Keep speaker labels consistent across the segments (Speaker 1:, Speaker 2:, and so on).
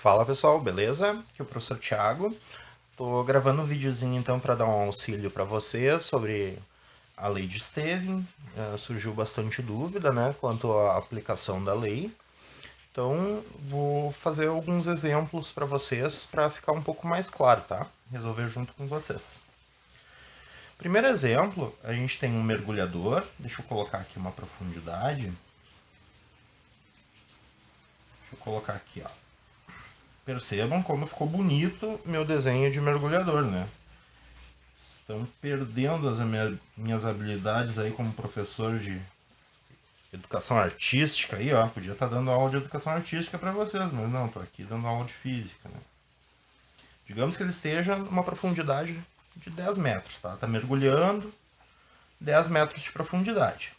Speaker 1: Fala pessoal, beleza? Aqui é o professor Thiago. Tô gravando um videozinho então para dar um auxílio para vocês sobre a lei de Staving. Surgiu bastante dúvida, né, quanto à aplicação da lei. Então, vou fazer alguns exemplos para vocês para ficar um pouco mais claro, tá? Resolver junto com vocês. Primeiro exemplo, a gente tem um mergulhador. Deixa eu colocar aqui uma profundidade. Deixa eu colocar aqui, ó. Percebam como ficou bonito meu desenho de mergulhador, né? Estão perdendo as minhas habilidades aí como professor de educação artística aí, ó. Podia estar dando aula de educação artística para vocês, mas não, tô aqui dando aula de física, né? Digamos que ele esteja numa profundidade de 10 metros, tá? Tá mergulhando 10 metros de profundidade.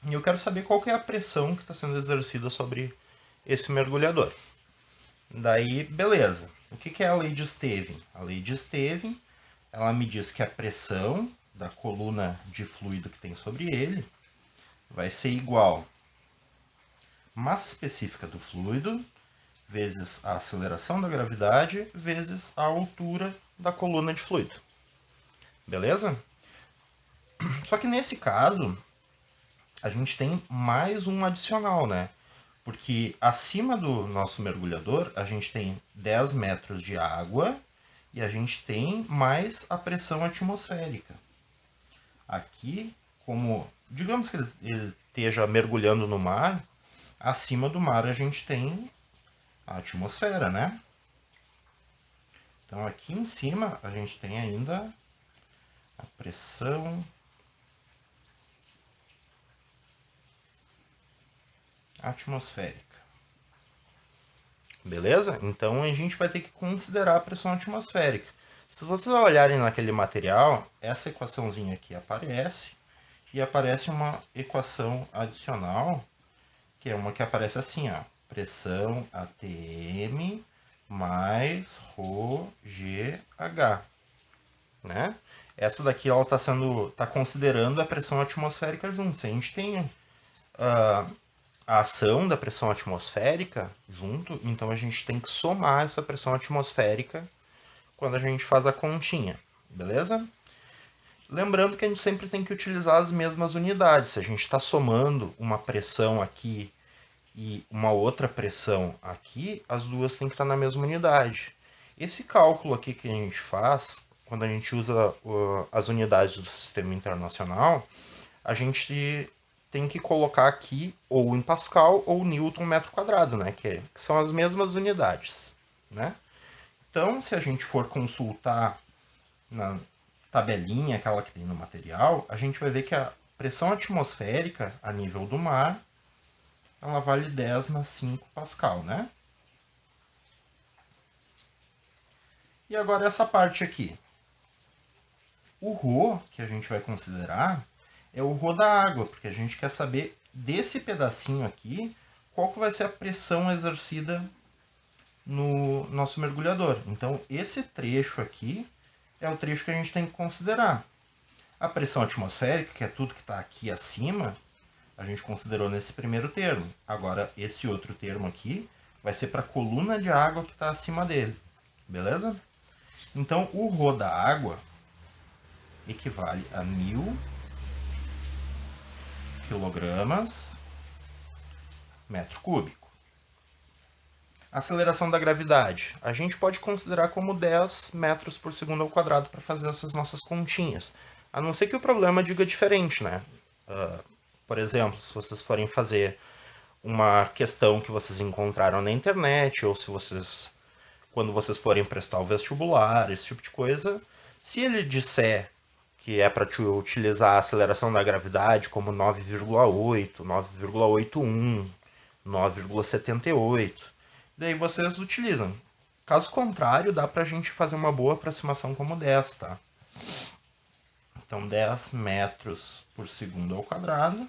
Speaker 1: E eu quero saber qual que é a pressão que está sendo exercida sobre esse mergulhador. Daí, beleza. O que é a lei de Staving? A lei de Staving, ela me diz que a pressão da coluna de fluido que tem sobre ele vai ser igual massa específica do fluido vezes a aceleração da gravidade vezes a altura da coluna de fluido. Beleza? Só que nesse caso, a gente tem mais um adicional, né? Porque acima do nosso mergulhador, a gente tem 10 metros de água e a gente tem mais a pressão atmosférica. Aqui, como digamos que ele esteja mergulhando no mar, acima do mar a gente tem a atmosfera, né? Então aqui em cima a gente tem ainda a pressão atmosférica. Beleza? Então a gente vai ter que considerar a pressão atmosférica. Se vocês olharem naquele material, essa equaçãozinha aqui aparece e aparece uma equação adicional, que é uma que aparece assim, ó, pressão ATM mais ρGH, né? Essa daqui ela tá considerando a pressão atmosférica junto. Se a gente tem a ação da pressão atmosférica junto, então a gente tem que somar essa pressão atmosférica quando a gente faz a continha, beleza? Lembrando que a gente sempre tem que utilizar as mesmas unidades. Se a gente está somando uma pressão aqui e uma outra pressão aqui, as duas têm que estar na mesma unidade. Esse cálculo aqui que a gente faz, quando a gente usa as unidades do sistema internacional, a gente tem que colocar aqui ou em Pascal ou Newton metro quadrado, né? Que são as mesmas unidades, né? Então, se a gente for consultar na tabelinha, aquela que tem no material, a gente vai ver que a pressão atmosférica a nível do mar, ela vale 10 na 5 Pascal, né? E agora essa parte aqui. O ρ que a gente vai considerar é o ρ da água, porque a gente quer saber desse pedacinho aqui qual que vai ser a pressão exercida no nosso mergulhador. Então, esse trecho aqui é o trecho que a gente tem que considerar. A pressão atmosférica, que é tudo que está aqui acima, a gente considerou nesse primeiro termo. Agora, esse outro termo aqui vai ser para a coluna de água que está acima dele. Beleza? Então, o ρ da água equivale a 1000 quilogramas metro cúbico. Aceleração da gravidade. A gente pode considerar como 10 metros por segundo ao quadrado para fazer essas nossas continhas. A não ser que o problema diga diferente, né? Por exemplo, se vocês forem fazer uma questão que vocês encontraram na internet, ou se vocês, quando vocês forem prestar o vestibular, esse tipo de coisa, se ele disser que é para utilizar a aceleração da gravidade como 9,8, 9,81, 9,78, daí vocês utilizam. Caso contrário, dá para a gente fazer uma boa aproximação como 10, tá? Então, 10 metros por segundo ao quadrado.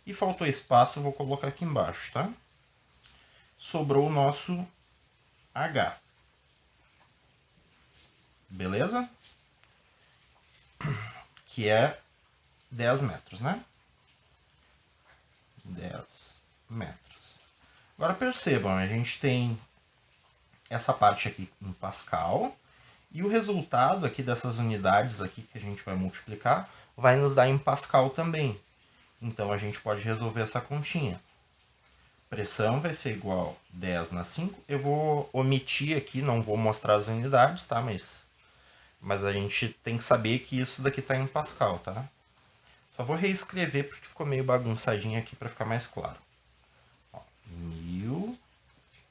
Speaker 1: E faltou espaço, vou colocar aqui embaixo, tá? Sobrou o nosso H. Beleza? Que é 10 metros, né? 10 metros. Agora percebam, a gente tem essa parte aqui em Pascal. E o resultado aqui dessas unidades aqui que a gente vai multiplicar vai nos dar em Pascal também. Então a gente pode resolver essa continha. Pressão vai ser igual a 10 na 5. Eu vou omitir aqui, não vou mostrar as unidades, tá? Mas a gente tem que saber que isso daqui está em Pascal, tá? Só vou reescrever porque ficou meio bagunçadinho aqui para ficar mais claro. Ó, 1000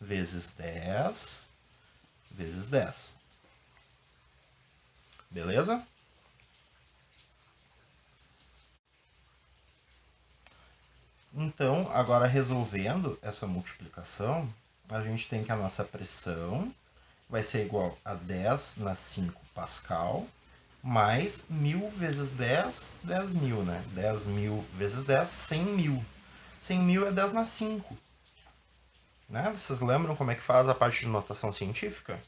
Speaker 1: vezes 10 vezes 10. Beleza? Então, agora resolvendo essa multiplicação, a gente tem que a nossa pressão vai ser igual a 10 na 5 Pascal, mais 1000 vezes 10, 10.000, né? 10.000 vezes 10, 100.000. 100.000 é 10 na 5. Né? Vocês lembram como é que faz a parte de notação científica?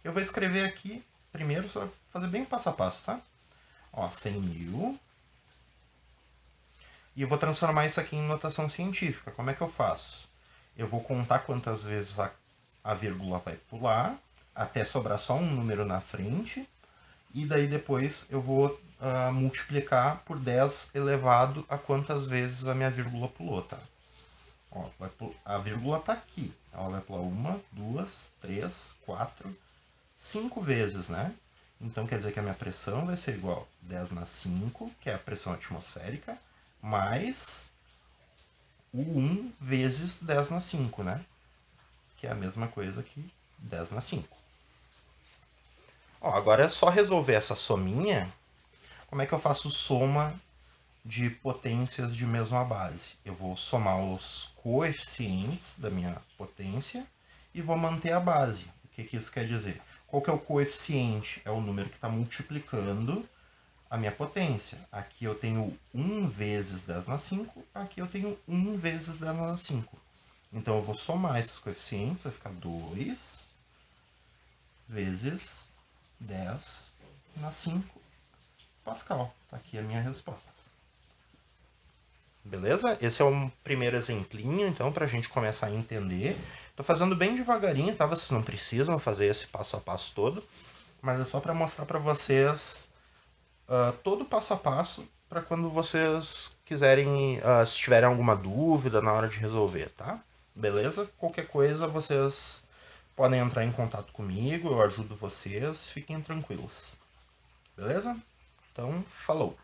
Speaker 1: Eu vou escrever aqui, primeiro, só fazer bem passo a passo, tá? Ó, 100.000. E eu vou transformar isso aqui em notação científica. Como é que eu faço? Eu vou contar quantas vezes a vírgula vai pular, até sobrar só um número na frente. E daí depois eu vou multiplicar por 10 elevado a quantas vezes a minha vírgula pulou, tá? Ó, a vírgula está aqui. Ela vai pular 1, 2, 3, 4, 5 vezes, né? Então quer dizer que a minha pressão vai ser igual a 10 na 5, que é a pressão atmosférica, mais o 1 vezes 10 na 5, né? Que é a mesma coisa que 10 na 5. Ó, agora é só resolver essa sominha. Como é que eu faço soma de potências de mesma base? Eu vou somar os coeficientes da minha potência e vou manter a base. O que isso quer dizer? Qual que é o coeficiente? É o número que está multiplicando a minha potência. Aqui eu tenho 1 vezes 10 na 5, aqui eu tenho 1 vezes 10 na 5. Então eu vou somar esses coeficientes, vai ficar 2 vezes 10 na 5 Pascal. Tá aqui a minha resposta. Beleza? Esse é um primeiro exemplinho, então, para a gente começar a entender. Estou fazendo bem devagarinho, tá? Vocês não precisam fazer esse passo a passo todo, mas é só para mostrar para vocês todo passo a passo, para quando vocês quiserem, se tiverem alguma dúvida na hora de resolver, tá? Beleza? Qualquer coisa, vocês podem entrar em contato comigo, eu ajudo vocês, fiquem tranquilos. Beleza? Então, falou!